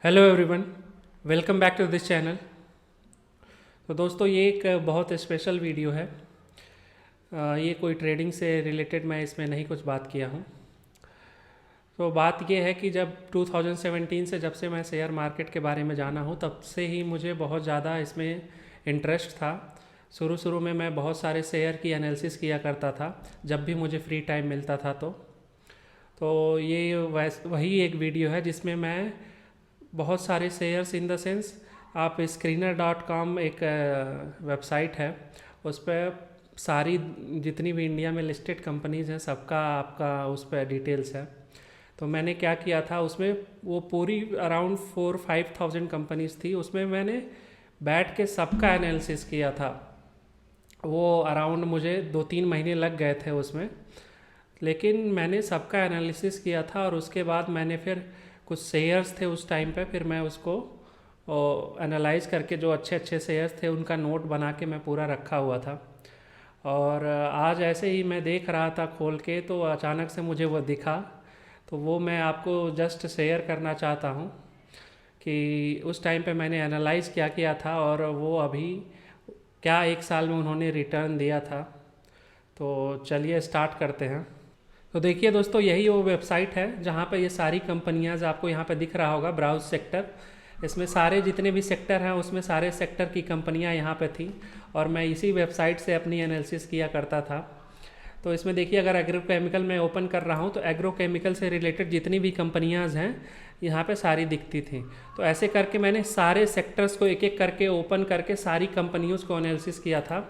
Hello everyone, welcome back to this channel. तो दोस्तों, ये एक बहुत स्पेशल वीडियो है। ये कोई ट्रेडिंग से रिलेटेड मैं इसमें नहीं कुछ बात किया हूँ। तो बात ये है कि जब 2017 से जब से मैं शेयर मार्केट के बारे में जाना हूँ, तब से ही मुझे बहुत ज़्यादा इसमें इंटरेस्ट था। शुरू में मैं बहुत सारे शेयर की एनालिसिस किया करता था जब भी मुझे फ्री टाइम मिलता था। तो ये वही एक वीडियो है जिसमें मैं बहुत सारे शेयर्स इन द सेंस, आप screener.com एक वेबसाइट है, उस पर सारी जितनी भी इंडिया में लिस्टेड कंपनीज़ हैं सबका आपका उस पर डिटेल्स है। तो मैंने क्या किया था, उसमें वो पूरी अराउंड 4-5 थाउजेंड कंपनीज थी, उसमें मैंने बैठ के सबका एनालिसिस किया था। वो अराउंड मुझे 2-3 महीने लग गए थे उसमें, लेकिन मैंने सबका एनालिसिस किया था। और उसके बाद मैंने फिर कुछ शेयर्स थे उस टाइम पे, फिर मैं उसको एनालाइज करके जो अच्छे अच्छे शेयर्स थे उनका नोट बना के मैं पूरा रखा हुआ था। और आज ऐसे ही मैं देख रहा था खोल के, तो अचानक से मुझे वो दिखा, तो वो मैं आपको जस्ट शेयर करना चाहता हूँ कि उस टाइम पे मैंने एनालाइज क्या किया था और वो अभी क्या 1 साल में उन्होंने रिटर्न दिया था। तो चलिए स्टार्ट करते हैं। तो देखिए दोस्तों, यही वो वेबसाइट है जहाँ पे ये सारी कंपनियाँ आपको यहाँ पे दिख रहा होगा, ब्राउज सेक्टर। इसमें सारे जितने भी सेक्टर हैं उसमें सारे सेक्टर की कंपनियाँ यहाँ पे थी, और मैं इसी वेबसाइट से अपनी एनालिसिस किया करता था। तो इसमें देखिए, अगर एग्रोकेमिकल मैं ओपन कर रहा हूँ तो एग्रोकेमिकल से रिलेटेड जितनी भी कंपनियाँ हैं यहाँ पे सारी दिखती थी। तो ऐसे करके मैंने सारे सेक्टर्स को एक एक करके ओपन करके सारी कंपनियों को एनालिसिस किया था।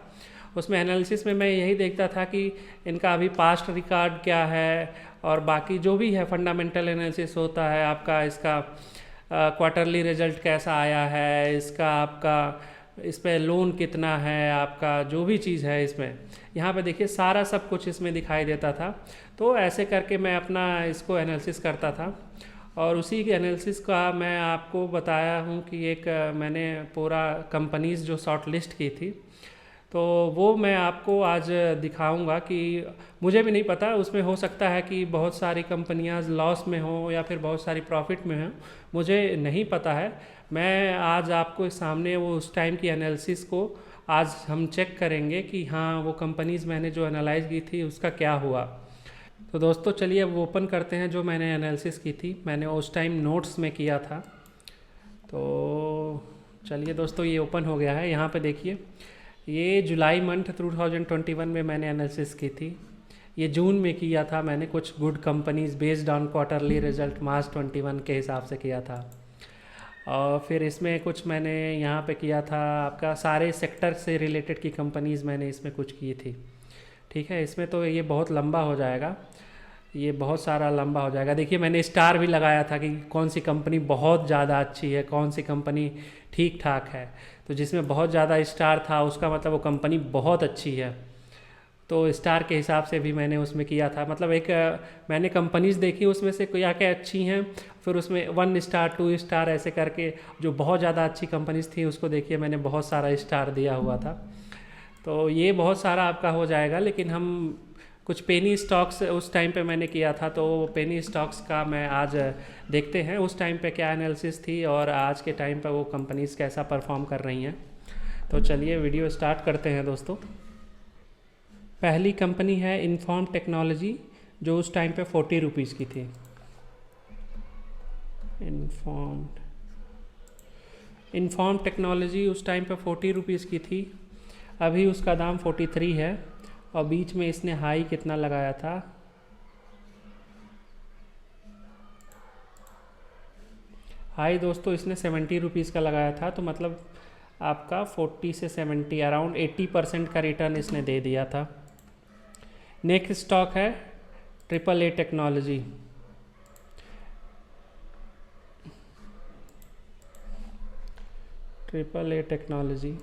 उसमें एनालिसिस में मैं यही देखता था कि इनका अभी पास्ट रिकॉर्ड क्या है, और बाकी जो भी है फंडामेंटल एनालिसिस होता है आपका, इसका क्वार्टरली रिजल्ट कैसा आया है, इसका आपका इस पर लोन कितना है, आपका जो भी चीज़ है इसमें, यहाँ पे देखिए सारा सब कुछ इसमें दिखाई देता था। तो ऐसे करके मैं अपना इसको एनालिसिस करता था, और उसी के एनालिसिस का मैं आपको बताया हूँ कि एक मैंने पूरा कंपनीज़ जो शॉर्ट लिस्ट की थी, तो वो मैं आपको आज दिखाऊंगा कि मुझे भी नहीं पता, उसमें हो सकता है कि बहुत सारी कंपनियां लॉस में हो या फिर बहुत सारी प्रॉफिट में हो, मुझे नहीं पता है। मैं आज आपको सामने वो उस टाइम की एनालिसिस को आज हम चेक करेंगे कि हाँ, वो कंपनीज़ मैंने जो एनालाइज की थी उसका क्या हुआ। तो दोस्तों चलिए अब ओपन करते हैं जो मैंने एनालिसिस की थी, मैंने उस टाइम नोट्स में किया था। तो चलिए दोस्तों, ये ओपन हो गया है। यहाँ पे देखिए, ये जुलाई मंथ 2021 में मैंने एनालिसिस की थी। ये जून में किया था मैंने, कुछ good companies based on quarterly result March 21 के हिसाब से किया था। और फिर इसमें कुछ मैंने यहाँ पे किया था आपका सारे सेक्टर से रिलेटेड की कंपनीज़ मैंने इसमें कुछ की थी। ठीक है, इसमें तो ये बहुत लंबा हो जाएगा, ये बहुत सारा लंबा हो जाएगा। देखिए, मैंने स्टार भी लगाया था कि कौन सी कंपनी बहुत ज़्यादा अच्छी है, कौन सी कंपनी ठीक ठाक है। तो जिसमें बहुत ज़्यादा स्टार था उसका मतलब वो कंपनी बहुत अच्छी है। तो स्टार के हिसाब से भी मैंने उसमें किया था, मतलब एक मैंने कंपनीज देखी उसमें से क्या क्या अच्छी हैं, फिर उसमें 1 स्टार 2 स्टार ऐसे करके जो बहुत ज़्यादा अच्छी कंपनीज थी उसको देखिए मैंने बहुत सारा स्टार दिया हुआ था। तो ये बहुत सारा आपका हो जाएगा, लेकिन हम कुछ पेनी स्टॉक्स उस टाइम पे मैंने किया था, तो पेनी स्टॉक्स का मैं आज देखते हैं उस टाइम पे क्या एनालिसिस थी और आज के टाइम पे वो कंपनीज कैसा परफॉर्म कर रही हैं। तो चलिए वीडियो स्टार्ट करते हैं दोस्तों। पहली कंपनी है इन्फॉर्म टेक्नोलॉजी, जो उस टाइम पे 40 रुपीज़ की थी। इन्फॉर्म टेक्नोलॉजी उस टाइम पे 40 रुपीज़ की थी, अभी उसका दाम 43 है। और बीच में इसने हाई कितना लगाया था, हाई दोस्तों इसने 70 रुपीज़ का लगाया था। तो मतलब आपका 40 से 70 अराउंड 80% का रिटर्न इसने दे दिया था। नेक्स्ट स्टॉक है AAA टेक्नोलॉजी। AAA टेक्नोलॉजी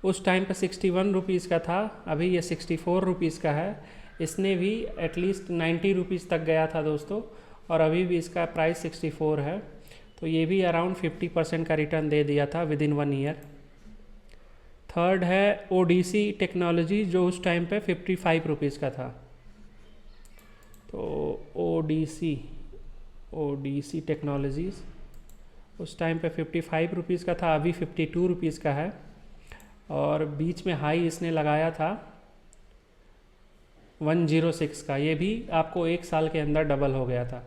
उस टाइम पे 61 रुपीज़ का था, अभी ये 64 रुपीज़ का है। इसने भी एटलीस्ट 90 रुपीज़ तक गया था दोस्तों, और अभी भी इसका प्राइस 64 है। तो ये भी अराउंड 50% का रिटर्न दे दिया था विद इन 1 ईयर। थर्ड है ODC टेक्नोलॉजी, जो उस टाइम पे 55 रुपीज़ का था। तो ODC ओडीसी टेक्नोलॉजीज़, उस टाइम पे 55 रुपीज़ का था, अभी 52 रुपीज़ का है। और बीच में हाई इसने लगाया था 106 का, ये भी आपको एक साल के अंदर डबल हो गया था।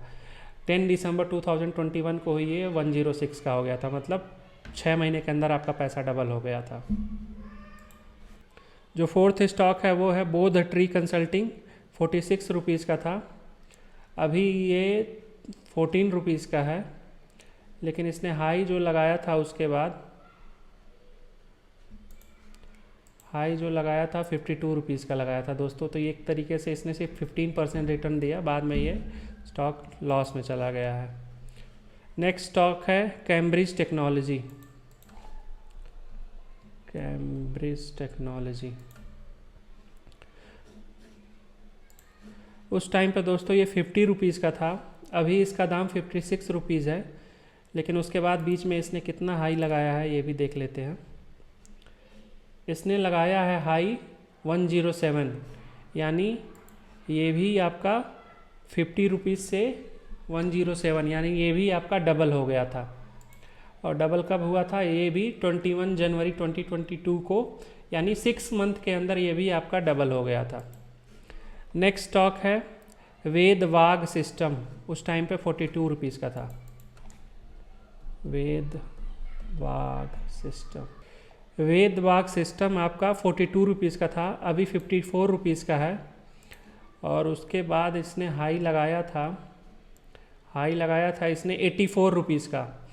10 दिसंबर 2021 को ये 106 का हो गया था, मतलब 6 महीने के अंदर आपका पैसा डबल हो गया था। जो फोर्थ स्टॉक है वो है बोध ट्री कंसल्टिंग, 46 रुपीज़ का था, अभी ये 14 रुपीज़ का है। लेकिन इसने हाई जो लगाया था उसके बाद, हाई जो लगाया था 52 रुपीज़ का लगाया था दोस्तों। तो ये एक तरीके से इसने सिर्फ 15% रिटर्न दिया, बाद में ये स्टॉक लॉस में चला गया है। नेक्स्ट स्टॉक है कैम्ब्रिज टेक्नोलॉजी। कैम्ब्रिज टेक्नोलॉजी उस टाइम पे दोस्तों ये 50 रुपीज़ का था, अभी इसका दाम 56 रुपीज़ है। लेकिन उसके बाद बीच में इसने कितना हाई लगाया है ये भी देख लेते हैं। इसने लगाया है हाई 107, यानी ये भी आपका 50 रुपीज़ से 107, यानी ये भी आपका डबल हो गया था। और डबल कब हुआ था? ये भी 21 जनवरी 2022 को, यानी 6 मंथ के अंदर ये भी आपका डबल हो गया था। नेक्स्ट स्टॉक है वेद वाग सिस्टम, उस टाइम पे 42 रुपीज़ का था। वेद वाग सिस्टम, वेद वाग सिस्टम आपका 42 रुपीज़ का था, अभी 54 रुपीज़ का है। और उसके बाद इसने हाई लगाया था इसने 84 रुपीज़ का।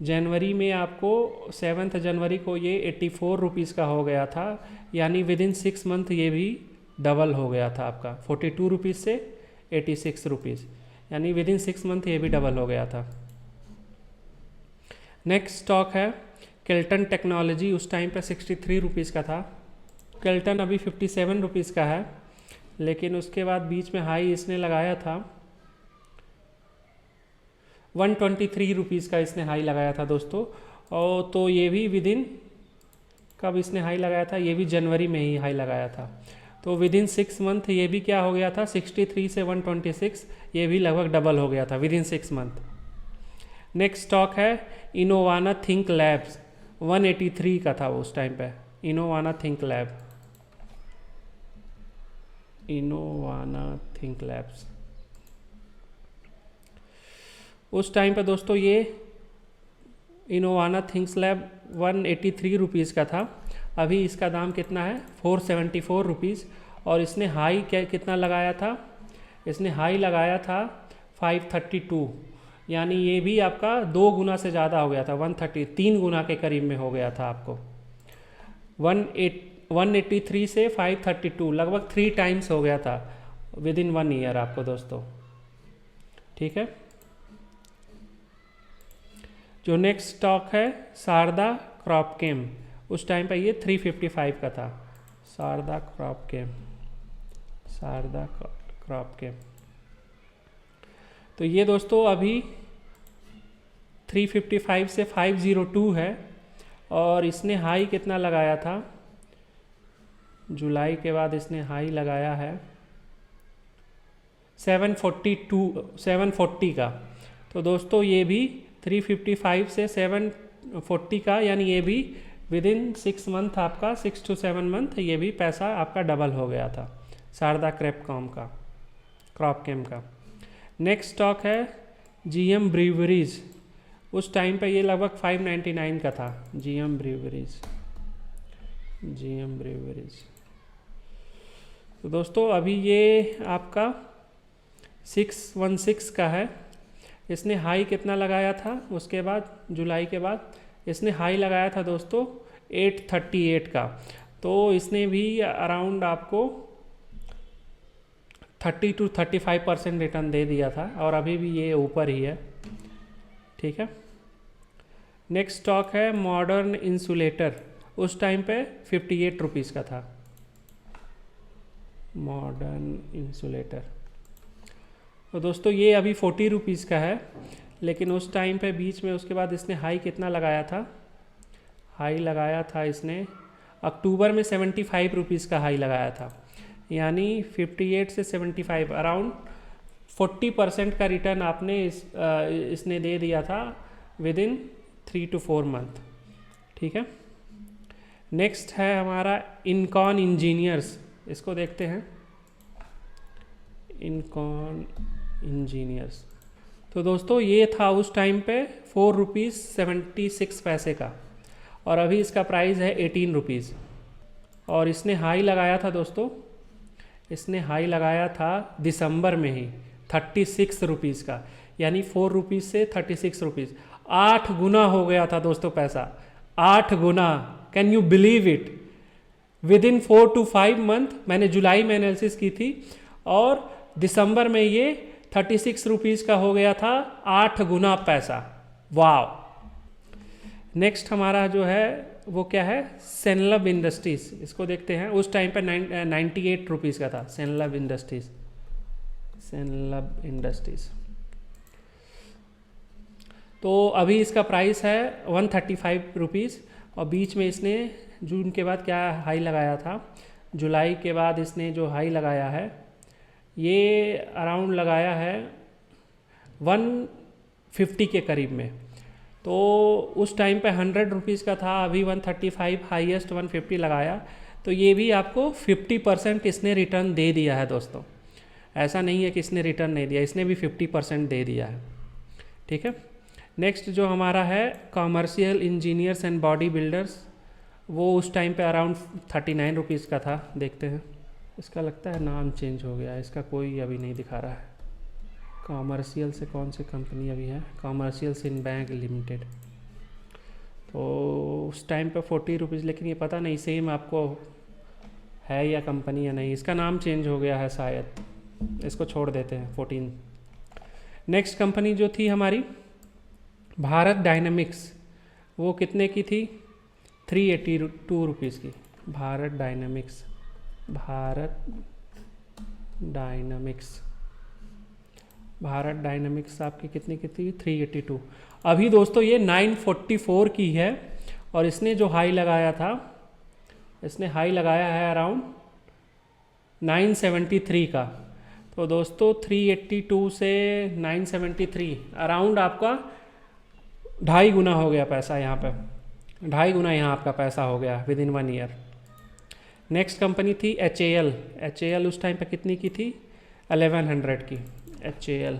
जनवरी में आपको 7 जनवरी को ये 84 रुपीज़ का हो गया था, यानी विद इन 6 मंथ ये भी डबल हो गया था आपका, 42 रुपीज़ से 86 रुपीज़, यानी विद इन 6 मंथ ये भी डबल हो गया था। नेक्स्ट स्टॉक है केल्टन टेक्नोलॉजी, उस टाइम पे 63 रुपीज़ का था। केल्टन अभी 57 रुपीज़ का है, लेकिन उसके बाद बीच में हाई इसने लगाया था 123 रुपीज़ का, इसने हाई लगाया था दोस्तों। और तो ये भी विद इन, कब इसने हाई लगाया था? ये भी जनवरी में ही हाई लगाया था। तो विद इन 6 मंथ ये भी क्या हो गया था, 63 से 126, ये भी लगभग डबल हो गया था with in 6 month. Next stock है इनोवाना थिंक लैब्स, 183 का था वो उस टाइम पे। इनोवाना थिंक लैब, इनोवाना थिंक लैब्स, उस टाइम पे दोस्तों ये इनोवाना थिंक्स लैब 183 रुपीज़ का था, अभी इसका दाम कितना है? 474 रुपीज़। और इसने हाई क्या कितना लगाया था? इसने हाई लगाया था 532, यानी ये भी आपका 2 गुना से ज़्यादा हो गया था, 3 गुना के करीब में हो गया था आपको। 183 से 532, लगभग 3 टाइम्स हो गया था विद इन 1 ईयर आपको दोस्तों। ठीक है। जो नेक्स्ट स्टॉक है शारदा क्रॉपकेम, उस टाइम पे ये 355 का था। शारदा क्रॉपकेम, शारदा क्रॉपकेम, तो ये दोस्तों अभी 355 से 502 है। और इसने हाई कितना लगाया था? जुलाई के बाद इसने हाई लगाया है 740 का। तो दोस्तों ये भी 355 से 740 का, यानी ये भी विद इन 6 मंथ आपका, 6 to 7 मंथ ये भी पैसा आपका डबल हो गया था शारदा क्रॉपकेम का। नेक्स्ट स्टॉक है जीएम ब्रीवरीज, उस टाइम पे ये लगभग 599 का था। जीएम ब्रीवरीज, तो दोस्तों अभी ये आपका 616 का है। इसने हाई कितना लगाया था? उसके बाद जुलाई के बाद इसने हाई लगाया था दोस्तों 838 का। तो इसने भी अराउंड आपको 30 to 35% रिटर्न दे दिया था, और अभी भी ये ऊपर ही है। ठीक है। नेक्स्ट स्टॉक है मॉडर्न इंसुलेटर, उस टाइम पे 58 रुपीज़ का था। मॉडर्न इंसुलेटर, तो दोस्तों ये अभी 40 रुपीज़ का है, लेकिन उस टाइम पे बीच में उसके बाद इसने हाई कितना लगाया था? हाई लगाया था इसने अक्टूबर में 75 रुपीज़ का हाई लगाया था, यानी 58 से 75 अराउंड 40% का रिटर्न आपने इसने दे दिया था विद इन 3 to 4 मंथ। ठीक है, नेक्स्ट है हमारा इनकॉन इंजीनियर्स, इसको देखते हैं। इनकॉन इंजीनियर्स, तो दोस्तों ये था उस टाइम पे 4 रुपीज़ 76 पैसे का, और अभी इसका प्राइस है 18 रुपीज़। और इसने हाई लगाया था दोस्तों, इसने हाई लगाया था दिसंबर में ही 36 रुपीज़ का, यानी 4 रुपीज़ से 36 रुपीज़, 8 गुना हो गया था दोस्तों पैसा, 8 गुना। Can you believe it? Within 4 to 5 month, मैंने जुलाई में एनालिसिस की थी और दिसंबर में ये 36 रुपीज़ का हो गया था, 8 गुना पैसा। वाव। नेक्स्ट हमारा जो है वो क्या है, सेनलब इंडस्ट्रीज़, इसको देखते हैं। उस टाइम पे 98 रुपीज़ का था सेनलब इंडस्ट्रीज़, सेनलब इंडस्ट्रीज़। तो अभी इसका प्राइस है 135 रुपीज़, और बीच में इसने जून के बाद क्या हाई लगाया था, जुलाई के बाद इसने जो हाई लगाया है ये अराउंड लगाया है 150 के करीब में। तो उस टाइम पे 100 रुपीज़ का था, अभी 135, हाईएस्ट 150 लगाया। तो ये भी आपको 50% इसने रिटर्न दे दिया है दोस्तों, ऐसा नहीं है कि इसने रिटर्न नहीं दिया, इसने भी 50% दे दिया है। ठीक है, नेक्स्ट जो हमारा है commercial engineers and body builders, वो उस टाइम पे अराउंड 39 रुपीज़ का था। देखते हैं, इसका लगता है नाम चेंज हो गया, इसका कोई अभी नहीं दिखा रहा है। कॉमर्शियल से कौन सी कंपनी अभी है, कॉमर्शियल सिन बैंक लिमिटेड। तो उस टाइम पे 40 रुपीज़, लेकिन ये पता नहीं सेम आपको है या कंपनी या नहीं, इसका नाम चेंज हो गया है शायद, इसको छोड़ देते हैं 14। नेक्स्ट कंपनी जो थी हमारी भारत डायनामिक्स, वो कितने की थी, 382 रुपीज़ की। Bharat dynamics, Bharat dynamics, Bharat dynamics आपकी कितनी की थी, 382। अभी दोस्तों ये 944 की है, और इसने जो हाई लगाया था, इसने हाई लगाया है अराउंड 973 का। तो दोस्तों 382 से 973 अराउंड आपका 2.5 गुना हो गया पैसा यहाँ पे, 2.5 गुना यहाँ आपका पैसा हो गया with in 1 year. Next company थी HAL, HAL उस टाइम पे कितनी की थी, 1100 की। HAL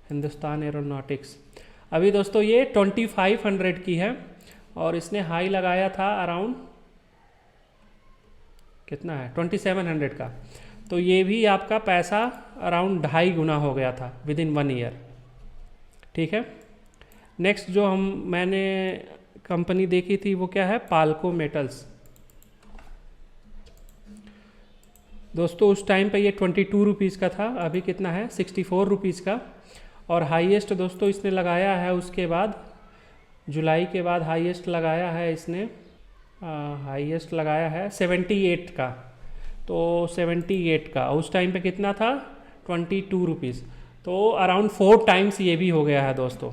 हिंदुस्तान एरोनॉटिक्स, अभी दोस्तों ये 2500 की है, और इसने हाई लगाया था अराउंड कितना है, 2700 का। तो ये भी आपका पैसा अराउंड 2.5 गुना हो गया था विद इन 1 ईयर। ठीक है, नेक्स्ट जो मैंने कंपनी देखी थी वो क्या है, पाल्को मेटल्स। दोस्तों उस टाइम पे ये 22 रुपीज़ का था, अभी कितना है, 64 रुपीज़ का। और हाईएस्ट दोस्तों इसने लगाया है उसके बाद, जुलाई के बाद हाईएस्ट लगाया है इसने, हाईएस्ट लगाया है 78 का। तो 78 का उस टाइम पे कितना था, 22 रुपीज़। तो अराउंड 4 टाइम्स ये भी हो गया है दोस्तों,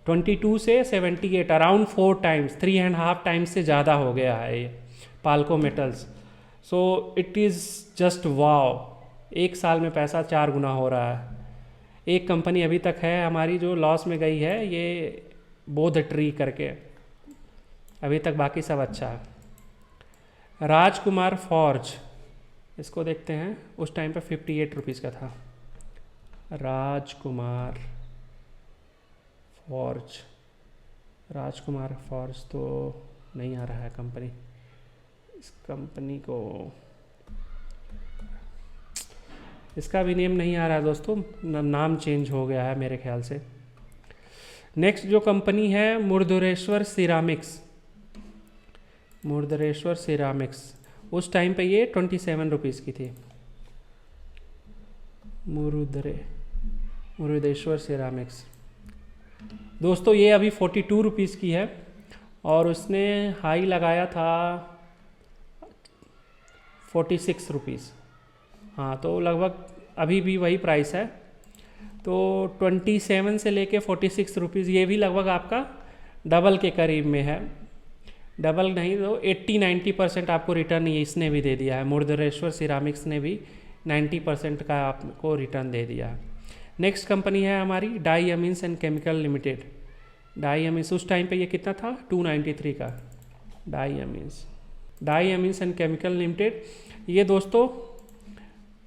22 से 78 अराउंड 4 टाइम्स, 3.5 टाइम्स से ज़्यादा हो गया है ये Palco metals. So it is just wow, 1 साल में पैसा 4 गुना हो रहा है। एक कंपनी अभी तक है हमारी जो लॉस में गई है, ये बोध ट्री करके, अभी तक बाकी सब अच्छा है। राजकुमार फॉर्ज, इसको देखते हैं, उस टाइम पे 58 रुपीज़ का था। राजकुमार फॉर्ज, राजकुमार फॉर्ज तो नहीं आ रहा है कंपनी, इस कंपनी को, इसका भी नेम नहीं आ रहा है दोस्तों, नाम चेंज हो गया है मेरे ख्याल से। नेक्स्ट जो कंपनी है मुर्धरेश्वर सिरामिक्स, मुर्धरेश्वर सिरामिक्स, उस टाइम पे ये 27 रुपीज़ की थी। मुरुदेश्वर सिरामिक्स दोस्तों ये अभी 42 रुपीज़ की है, और उसने हाई लगाया था 46 रुपीज़। हाँ, तो लगभग अभी भी वही प्राइस है। तो 27 से लेके 46 रुपीज़, ये भी लगभग आपका डबल के करीब में है, डबल नहीं तो 80-90% आपको रिटर्न इसने भी दे दिया है, मुर्धरेश्वर सिरामिक्स ने भी 90% का आपको रिटर्न दे दिया है। नेक्स्ट कंपनी है हमारी Diamines and Chemical Limited. Diamines उस टाइम पे ये कितना था, 293 का। Diamines and Chemical Limited, ये दोस्तों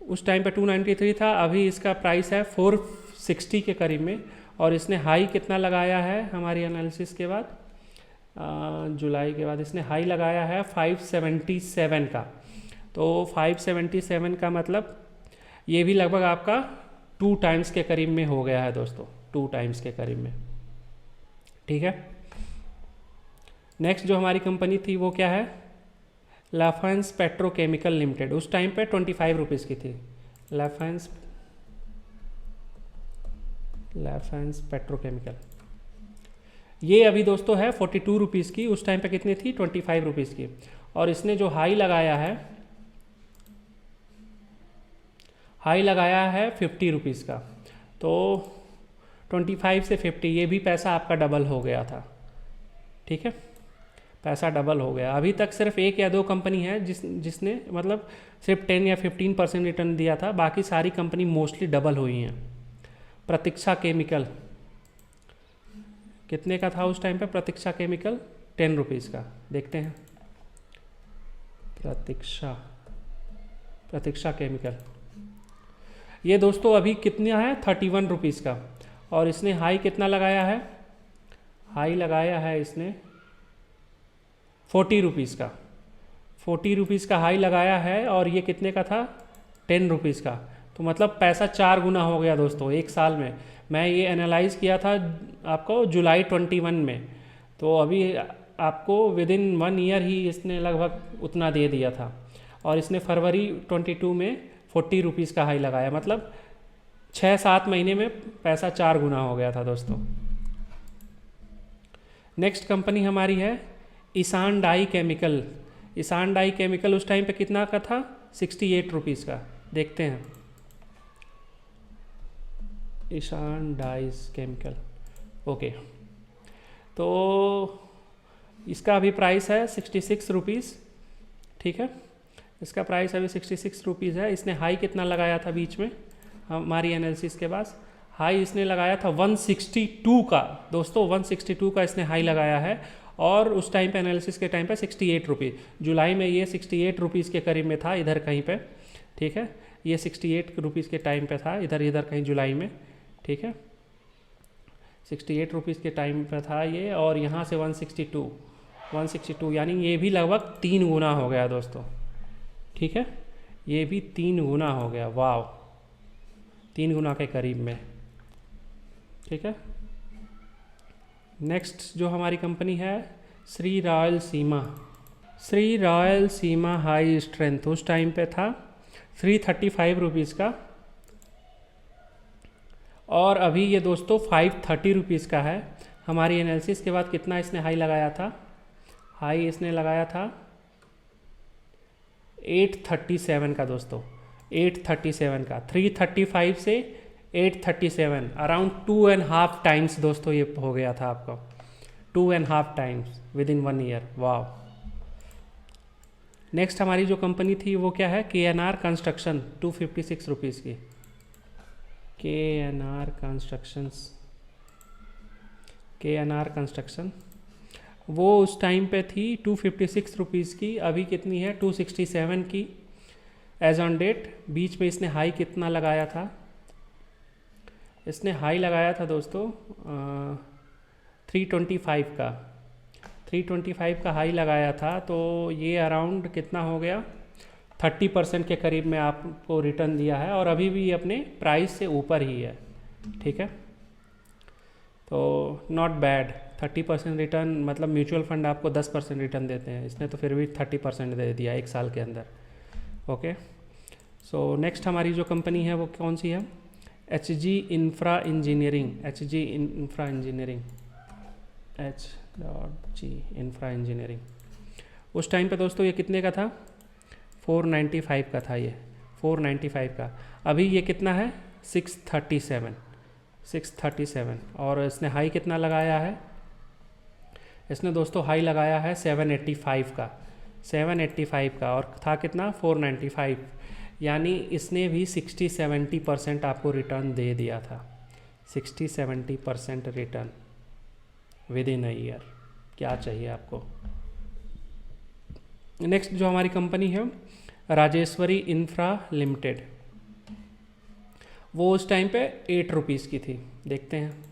उस टाइम पे 293 था, अभी इसका प्राइस है 460 के करीब में। और इसने हाई कितना लगाया है हमारी एनालिसिस के बाद, जुलाई के बाद इसने हाई लगाया है 577 का। तो 577 का मतलब ये भी लगभग आपका 2 टाइम्स के करीब में हो गया है दोस्तों, 2 टाइम्स के करीब में। ठीक है, नेक्स्ट जो हमारी कंपनी थी वो क्या है, लाफांस पेट्रोकेमिकल लिमिटेड। उस टाइम पे 25 रुपीज़ की थी। लाफांस पेट्रोकेमिकल, ये अभी दोस्तों है 42 रुपीज़ की। उस टाइम पे कितनी थी, 25 रुपीज़ की। और इसने जो हाई लगाया है 50 रुपीज़ का। तो 25 से 50, ये भी पैसा आपका डबल हो गया था। ठीक है, पैसा डबल हो गया। अभी तक सिर्फ 1 या 2 कंपनी है जिसने मतलब सिर्फ 10 या 15% रिटर्न दिया था, बाकी सारी कंपनी मोस्टली डबल हुई हैं। प्रतीक्षा केमिकल कितने का था उस टाइम पे, प्रतीक्षा केमिकल 10 रुपीज़ का। देखते हैं प्रतीक्षा केमिकल, ये दोस्तों अभी कितना है, 31 रुपीज़ का। और इसने हाई कितना लगाया है, हाई लगाया है इसने 40 रुपीज़ का। 40 रुपीज़ का हाई लगाया है, और ये कितने का था, 10 रुपीज़ का। तो मतलब पैसा 4 गुना हो गया दोस्तों 1 साल में। मैं ये एनालाइज़ किया था आपको जुलाई 21 में, तो अभी आपको विदिन 1 ईयर ही इसने लगभग उतना दे दिया था। और इसने फरवरी 22 में 40 रुपीज़ का हाई लगाया, मतलब 6-7 महीने में पैसा 4 गुना हो गया था दोस्तों। नेक्स्ट कंपनी हमारी है Ishan Dye Chemical. Ishan Dye Chemical उस टाइम पे कितना का था, 68 रुपीज़ का। देखते हैं ईशान डाइज केमिकल, ओके। तो इसका अभी प्राइस है 66 रुपीज़। ठीक है, इसका प्राइस अभी 66 रुपीज़ है। इसने हाई कितना लगाया था बीच में हमारी एनालिसिस के पास, हाई इसने लगाया था 162 का दोस्तों, 162 का इसने हाई लगाया है। और उस टाइम पे एनालिसिस के टाइम पे 68 रुपीज़, जुलाई में ये 68 रुपीज़ के करीब में था, इधर कहीं पे। ठीक है, ये 68 रुपीज़ के टाइम पे था, इधर कहीं जुलाई में। ठीक है, 68 रुपीज़ के टाइम पे था ये, और यहाँ से 162 यानी ये भी लगभग 3 गुना हो गया दोस्तों। ठीक है, ये भी 3 गुना हो गया, वाव, 3 गुना के करीब में। ठीक है, नेक्स्ट जो हमारी कंपनी है श्री रॉयल सीमा हाई स्ट्रेंथ। उस टाइम पे था 335 रुपीज़ का, और अभी ये दोस्तों 530 रुपीज़ का है। हमारी एनालिसिस के बाद कितना इसने हाई लगाया था, हाई इसने लगाया था 837 का दोस्तों, 837 का। 335 से 837, अराउंड 2.5 टाइम्स दोस्तों ये हो गया था आपका, 2.5 टाइम्स विद इन 1 ईयर, वाह। नेक्स्ट हमारी जो कंपनी थी वो क्या है, KNR कंस्ट्रक्शन, 256 रुपीज़ की। KNR कंस्ट्रक्शन वो उस टाइम पे थी 256 रुपीज़ की, अभी कितनी है 267 की एज ऑन डेट। बीच में इसने हाई कितना लगाया था, इसने हाई लगाया था दोस्तों 325 का हाई लगाया था। तो ये अराउंड कितना हो गया, 30% के करीब में आपको रिटर्न दिया है, और अभी भी अपने प्राइस से ऊपर ही है। ठीक है, तो नॉट बैड। 30% रिटर्न मतलब म्यूचुअल फंड आपको 10% रिटर्न देते हैं, इसने तो फिर भी 30% दे दिया 1 साल के अंदर। ओके, सो नेक्स्ट हमारी जो कंपनी है वो कौन सी है, HG इंफ्रा इंजीनियरिंग। उस टाइम पे दोस्तों ये कितने का था, 495 का था, ये 495 का। अभी ये कितना है 637, और इसने हाई कितना लगाया है, इसने दोस्तों हाई लगाया है 785 का, और था कितना 495। यानी इसने भी 60-70% आपको रिटर्न दे दिया था। 60-70% return with in a year. क्या चाहिए आपको। नेक्स्ट जो हमारी कंपनी है राजेश्वरी इंफ्रा लिमिटेड, वो उस टाइम पे 8 रुपीज़ की थी। देखते हैं।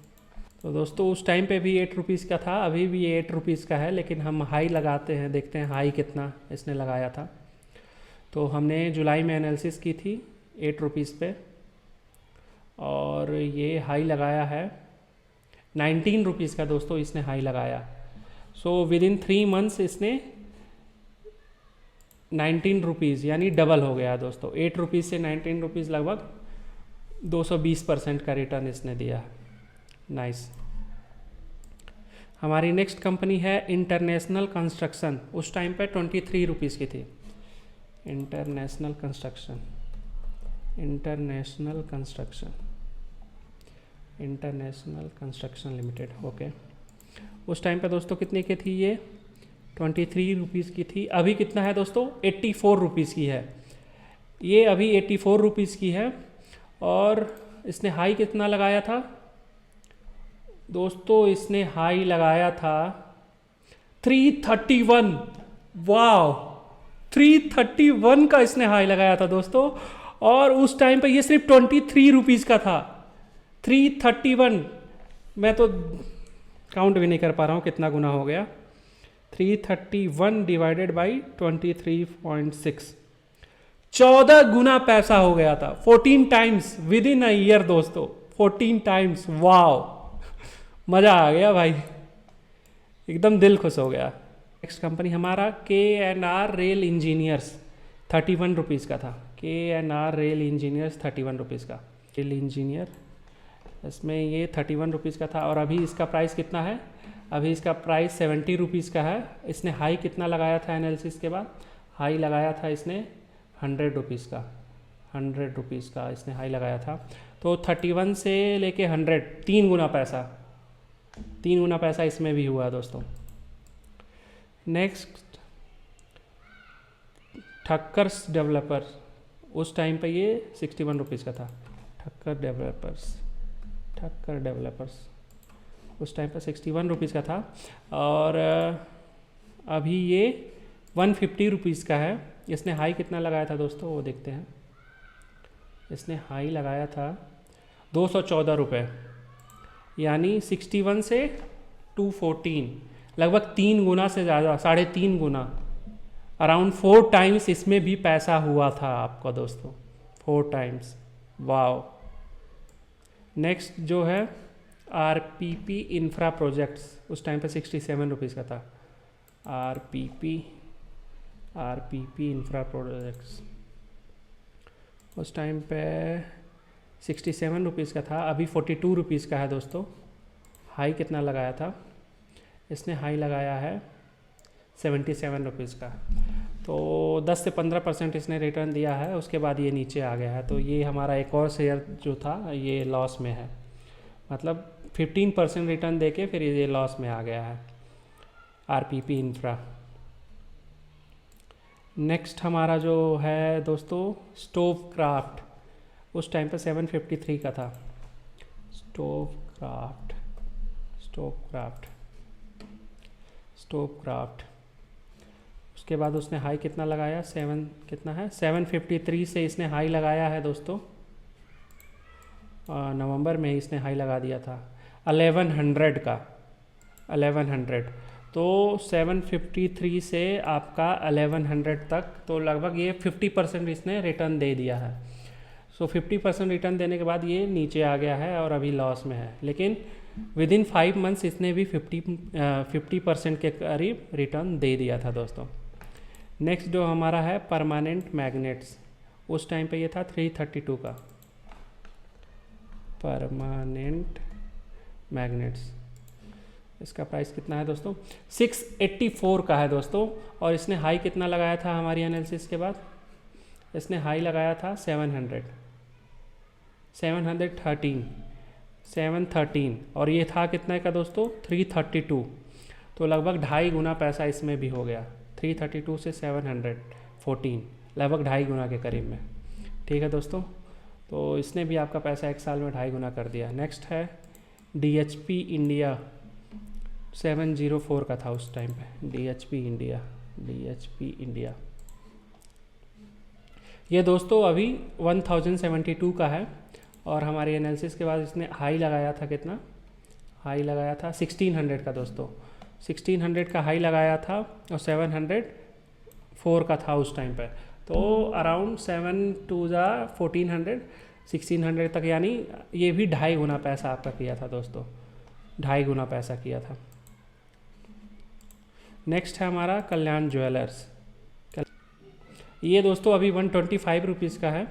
तो दोस्तों उस टाइम पे भी 8 रुपीज़ का था, अभी भी 8 रुपीज़ का है, लेकिन हम हाई लगाते हैं, देखते हैं हाई कितना इसने लगाया था। तो हमने जुलाई में एनालिसिस की थी 8 रुपीज़ पे, और ये हाई लगाया है 19 रुपीज़ का दोस्तों इसने हाई लगाया। सो विद इन 3 मंथ्स इसने 19 रुपीज़ यानी डबल हो गया दोस्तों। 8 रुपीज़ से 19 रुपीज़ लगभग 220% का रिटर्न इसने दिया। नाइस। हमारी नेक्स्ट कंपनी है इंटरनेशनल कंस्ट्रक्शन। उस टाइम पे 23 रुपीज़ की थी। International construction, international construction, international construction limited, okay. उस टाइम पे दोस्तों कितने की थी ये? 23 रुपीज़ की थी। अभी कितना है दोस्तों? 84 रुपीज़ की है। ये अभी 84 रुपीज़ की है। और इसने हाई कितना लगाया था दोस्तों? इसने हाई लगाया था 331। वाव, 331 का इसने हाई लगाया था दोस्तों। और उस टाइम पे ये सिर्फ 23 रुपीज़ का था। 331, मैं तो काउंट भी नहीं कर पा रहा हूँ कितना गुना हो गया। 331 डिवाइडेड बाई 23.6, 14 गुना पैसा हो गया था। 14 times with in a year दोस्तों, 14 टाइम्स। वाव, मज़ा आ गया भाई, एकदम दिल खुश हो गया। नेक्स्ट कंपनी हमारा KNR रेल इंजीनियर्स, 31 रुपीज़ का था। KNR रेल इंजीनियर्स 31 रुपीज़ का। रेल इंजीनियर, इसमें ये 31 रुपीज़ का था। और अभी इसका प्राइस कितना है? अभी इसका प्राइस 70 रुपीज़ का है। इसने हाई कितना लगाया था एनालिसिस के बाद? हाई लगाया था इसने 100 रुपीज़ का। 100 रुपीज़ का इसने हाई लगाया था। तो 31 से लेके 100, 3 गुना पैसा, 3 गुना पैसा इसमें भी हुआ दोस्तों। नेक्स्ट ठक्कर्स डेवलपर्स, उस टाइम पे ये 61 रुपीज़ का था। ठक्कर डेवलपर्स उस टाइम पे 61 रुपीज़ का था। और अभी ये 150 रुपीज़ का है। इसने हाई कितना लगाया था दोस्तों? वो देखते हैं। इसने हाई लगाया था 214 रुपये, यानी 61 से 214, लगभग 3 गुना से ज़्यादा, 3.5 गुना, अराउंड 4 टाइम्स इसमें भी पैसा हुआ था आपका दोस्तों, 4 टाइम्स। वाव। नेक्स्ट जो है RPP इंफ्रा प्रोजेक्ट्स, उस टाइम पे 67 रुपीज़ का था। RPP इंफ्रा प्रोजेक्ट्स उस टाइम पे 67 रुपीज़ का था। अभी 42 रुपीज़ का है दोस्तों। हाई कितना लगाया था? इसने हाई लगाया है 77 रुपीज़ का। तो 10 से 15% इसने रिटर्न दिया है। उसके बाद ये नीचे आ गया है। तो ये हमारा एक और शेयर जो था ये लॉस में है, मतलब 15% रिटर्न देके फिर ये लॉस में आ गया है RPP इंफ्रा। नेक्स्ट हमारा जो है दोस्तों स्टोव क्राफ्ट, उस टाइम पे 753 का था। स्टोव क्राफ्ट उसके बाद उसने हाई कितना लगाया? 753 से इसने हाई लगाया है दोस्तों। नवंबर में ही इसने हाई लगा दिया था 1100 का। 1100, तो 753 से आपका 1100 तक, तो लगभग ये 50% इसने रिटर्न दे दिया है। सो 50% रिटर्न देने के बाद ये नीचे आ गया है और अभी लॉस में है। लेकिन विद इन 5 मंथ्स इसने भी 50% के करीब रिटर्न दे दिया था दोस्तों। नेक्स्ट जो हमारा है परमानेंट मैग्नेट्स, उस टाइम पे ये था 332 का। परमानेंट मैग्नेट्स, इसका प्राइस कितना है दोस्तों? 684 का है दोस्तों। और इसने हाई कितना लगाया था हमारी एनालिसिस के बाद? इसने हाई लगाया था 713 और ये था कितना का दोस्तों? 332। तो लगभग 2.5 गुना पैसा इसमें भी हो गया। 332 से 714, लगभग 2.5 गुना के करीब में। ठीक है दोस्तों, तो इसने भी आपका पैसा 1 साल में 2.5 गुना कर दिया। नेक्स्ट है DHP इंडिया, 704 का था उस टाइम पे। DHP इंडिया ये दोस्तों अभी 1072 का है, और हमारे एनालिसिस के बाद इसने हाई लगाया था, कितना हाई लगाया था 1600 का दोस्तों, 1600 का हाई लगाया था, और 704 का था उस टाइम पे। तो अराउंड 7 to 1400, 1600 तक, यानी ये भी 2.5 गुना पैसा आपका किया था दोस्तों, 2.5 गुना पैसा किया था। नेक्स्ट है हमारा कल्याण ज्वेलर्स। ये दोस्तों अभी 125 रुपीज़ का है,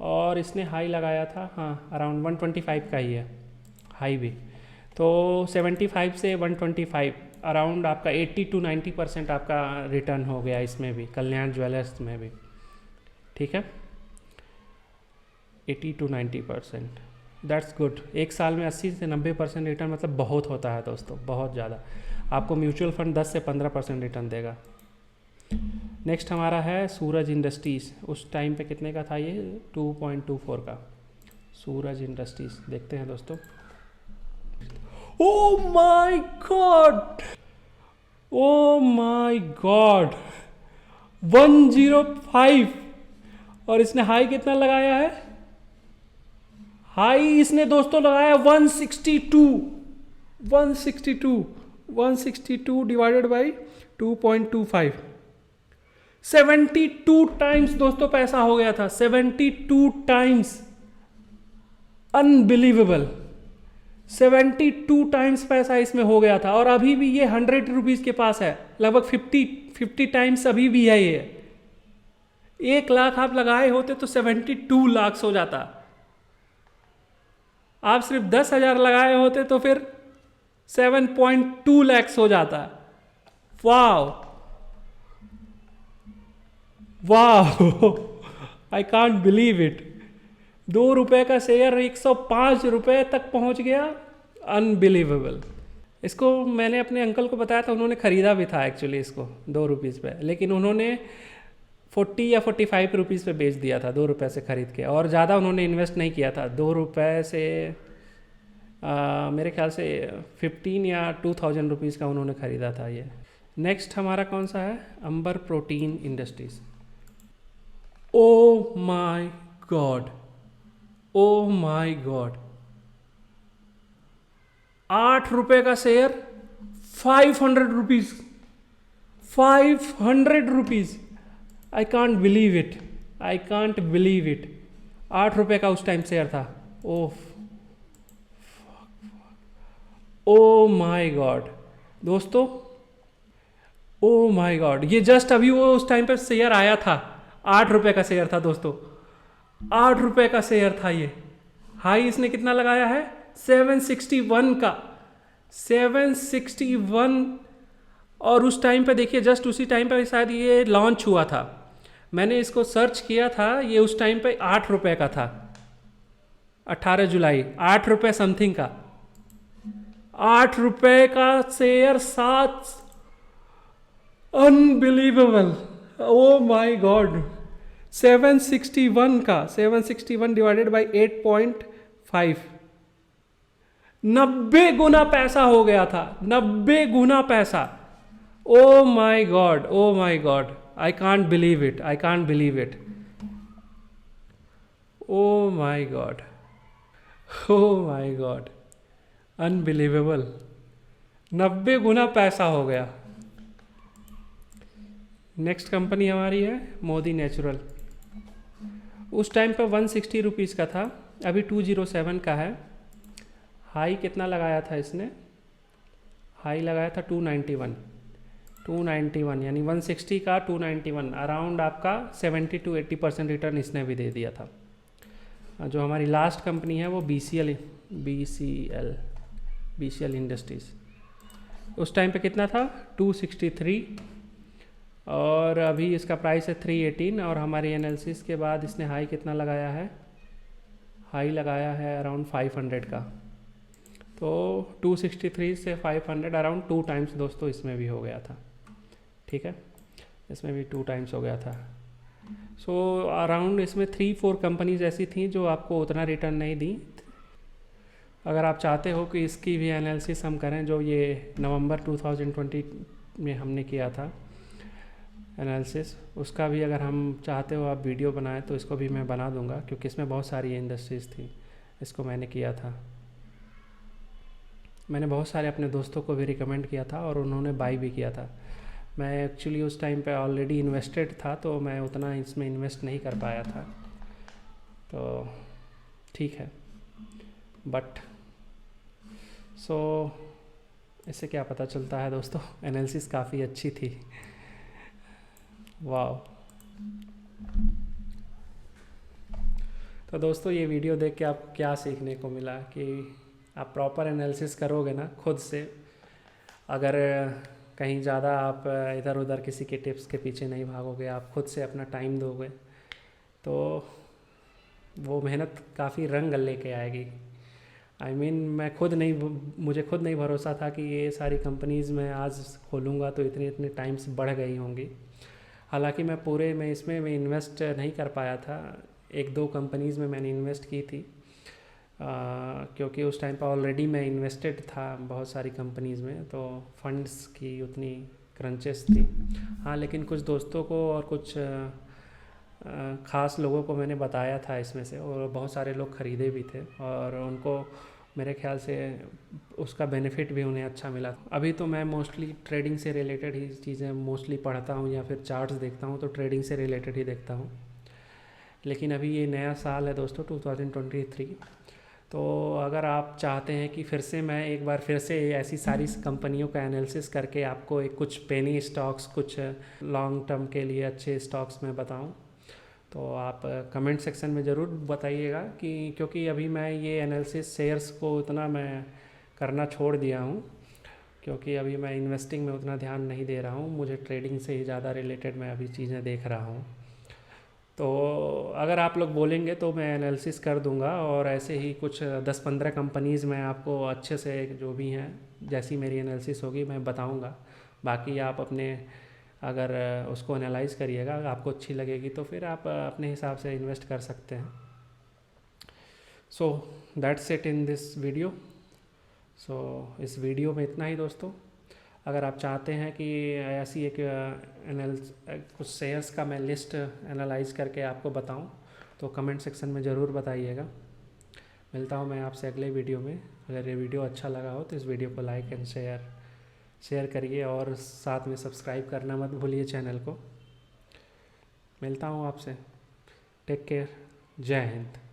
और इसने हाई लगाया था, हाँ अराउंड 125 का ही है हाई भी। तो 75 से 125 अराउंड आपका 80 to 90% आपका रिटर्न हो गया इसमें भी, कल्याण ज्वेलर्स में भी। ठीक है, 80 to 90%, दैट्स गुड। 1 साल में 80 से 90% रिटर्न मतलब बहुत होता है दोस्तों, बहुत ज़्यादा। आपको म्यूचुअल फंड 10 से 15% रिटर्न देगा। नेक्स्ट हमारा है सूरज इंडस्ट्रीज़। उस टाइम पे कितने का था ये? 2.24 का सूरज इंडस्ट्रीज़। देखते हैं दोस्तों। Oh my God, oh my God, 105, और इसने हाई कितना लगाया है? हाई इसने दोस्तों लगाया 162 डिवाइडेड बाई 2.25, 72 टाइम्स दोस्तों पैसा हो गया था, 72 टाइम्स, अनबिलीवेबल। 72 टाइम्स पैसा इसमें हो गया था, और अभी भी ये 100 रुपीज़ के पास है, लगभग 50 टाइम्स अभी भी है ये। 1 लाख आप लगाए होते तो 72 लाख हो जाता। आप सिर्फ 10,000 लगाए होते तो फिर 7.2 लाख हो जाता। वाह वाह, आई कांट बिलीव इट। 2 रुपये का शेयर 105 रुपये तक पहुंच गया, अनबिलीवेबल। इसको मैंने अपने अंकल को बताया था, उन्होंने ख़रीदा भी था एक्चुअली इसको 2 रुपीज़ पे, लेकिन उन्होंने 40 या 45 रुपीज़ पे बेच दिया था 2 रुपये से ख़रीद के, और ज़्यादा उन्होंने इन्वेस्ट नहीं किया था। 2 रुपये से मेरे ख्याल से 15 या 2000 रुपीज़ का उन्होंने ख़रीदा था ये। नेक्स्ट हमारा कौन सा है? Ambar protein industries. Oh my god, oh my god, 8 रुपये का शेयर, 500 rupees, 500 rupees. I can't believe it, I can't believe it. 8 रुपये का उस टाइम शेयर था। ओह ओ माय गॉड दोस्तों, ओ माय गॉड, ये जस्ट अभी वो उस टाइम पे शेयर आया था, 8 रुपये का शेयर था दोस्तों, 8 रुपये का शेयर था ये। हाई इसने कितना लगाया है? 761 का, 761। और उस टाइम पे देखिए, जस्ट उसी टाइम पे शायद ये लॉन्च हुआ था। मैंने इसको सर्च किया था, ये उस टाइम पे 8 रुपये का था, 18 जुलाई, 8 रुपये समथिंग का, 8 रुपये का share, 7, unbelievable. O my God, 761 का, 761 डिवाइडेड बाई 8.5, 90 गुना पैसा हो गया था, 90 गुना पैसा। ओ my god, oh my God, I can't believe it, I can't believe it. O my god, oh my God, unbelievable, 90 गुना पैसा हो गया। नेक्स्ट कंपनी हमारी है मोदी नेचुरल। उस टाइम पर 160 रुपीज़ का था, अभी 207 का है। हाई कितना लगाया था इसने? हाई लगाया था 291, 291, यानी 160 का 291, अराउंड आपका 70 to 80% रिटर्न इसने भी दे दिया था। जो हमारी लास्ट कंपनी है वो BCL इंडस्ट्रीज़। उस टाइम पे कितना था? 263, और अभी इसका प्राइस है 318, और हमारी एनालिसिस के बाद इसने हाई कितना लगाया है? हाई लगाया है अराउंड 500 का। तो 263 से 500 अराउंड 2 टाइम्स दोस्तों इसमें भी हो गया था। ठीक है, इसमें भी 2 टाइम्स हो गया था। सो अराउंड इसमें 3-4 कंपनीज ऐसी थी जो आपको उतना रिटर्न नहीं दी। अगर आप चाहते हो कि इसकी भी एनालिसिस हम करें, जो ये नवंबर 2020 में हमने किया था एनालिसिस, उसका भी अगर हम चाहते हो आप वीडियो बनाएं तो इसको भी मैं बना दूंगा, क्योंकि इसमें बहुत सारी इंडस्ट्रीज़ थी। इसको मैंने किया था, मैंने बहुत सारे अपने दोस्तों को भी रिकमेंड किया था और उन्होंने बाई भी किया था। मैं एक्चुअली उस टाइम पे ऑलरेडी इन्वेस्टेड था, तो मैं उतना इसमें इन्वेस्ट नहीं कर पाया था, तो ठीक है। बट इससे क्या पता चलता है दोस्तों, एनालिसिस काफ़ी अच्छी थी। वाह। तो दोस्तों ये वीडियो देख के आप क्या सीखने को मिला कि आप प्रॉपर एनालिसिस करोगे ना खुद से, अगर कहीं ज़्यादा आप इधर उधर किसी के टिप्स के पीछे नहीं भागोगे, आप खुद से अपना टाइम दोगे, तो वो मेहनत काफ़ी रंग लेके आएगी। मुझे खुद नहीं भरोसा था कि ये सारी कंपनीज़ मैं आज खोलूँगा तो इतने इतने टाइम्स बढ़ गई होंगी। हालांकि मैं पूरे में इसमें मैं इन्वेस्ट नहीं कर पाया था, 1-2 कंपनीज़ में मैंने इन्वेस्ट की थी, क्योंकि उस टाइम पर ऑलरेडी मैं इन्वेस्टेड था बहुत सारी कंपनीज़ में, तो फंड्स की उतनी क्रंचेस थी। हाँ, लेकिन कुछ दोस्तों को और कुछ ख़ास लोगों को मैंने बताया था इसमें से, और बहुत सारे लोग ख़रीदे भी थे और उनको मेरे ख्याल से उसका बेनिफिट भी उन्हें अच्छा मिला। अभी तो मैं मोस्टली ट्रेडिंग से रिलेटेड ही चीज़ें मोस्टली पढ़ता हूँ या फिर चार्ट्स देखता हूँ, तो ट्रेडिंग से रिलेटेड ही देखता हूँ। लेकिन अभी ये नया साल है दोस्तों 2023, तो अगर आप चाहते हैं कि फिर से मैं एक बार फिर से ऐसी सारी कंपनियों का एनालिसिस करके आपको एक कुछ पेनी स्टॉक्स, कुछ लॉन्ग टर्म के लिए अच्छे स्टॉक्स में बताऊं, तो आप कमेंट सेक्शन में ज़रूर बताइएगा। क्योंकि अभी मैं ये एनालिसिस शेयर्स को उतना मैं करना छोड़ दिया हूँ, क्योंकि अभी मैं इन्वेस्टिंग में उतना ध्यान नहीं दे रहा हूँ, मुझे ट्रेडिंग से ही ज़्यादा रिलेटेड मैं अभी चीज़ें देख रहा हूँ। तो अगर आप लोग बोलेंगे तो मैं एनालिसिस कर दूंगा, और ऐसे ही कुछ 10-15 कंपनीज़ मैं आपको अच्छे से जो भी हैं, जैसी मेरी एनालिसिस होगी मैं बताऊंगा। बाकी आप अपने अगर उसको एनालाइज करिएगा, अगर आपको अच्छी लगेगी तो फिर आप अपने हिसाब से इन्वेस्ट कर सकते हैं। So that's it in this video. इस वीडियो में इतना ही दोस्तों। अगर आप चाहते हैं कि ऐसी एक कुछ शेयर्स का मैं लिस्ट एनालाइज करके आपको बताऊं, तो कमेंट सेक्शन में ज़रूर बताइएगा। मिलता हूं मैं आपसे अगले वीडियो में। अगर ये वीडियो अच्छा लगा हो तो इस वीडियो को लाइक एंड शेयर करिए, और साथ में सब्सक्राइब करना मत भूलिए चैनल को। मिलता हूं आपसे। Take care. जय हिंद।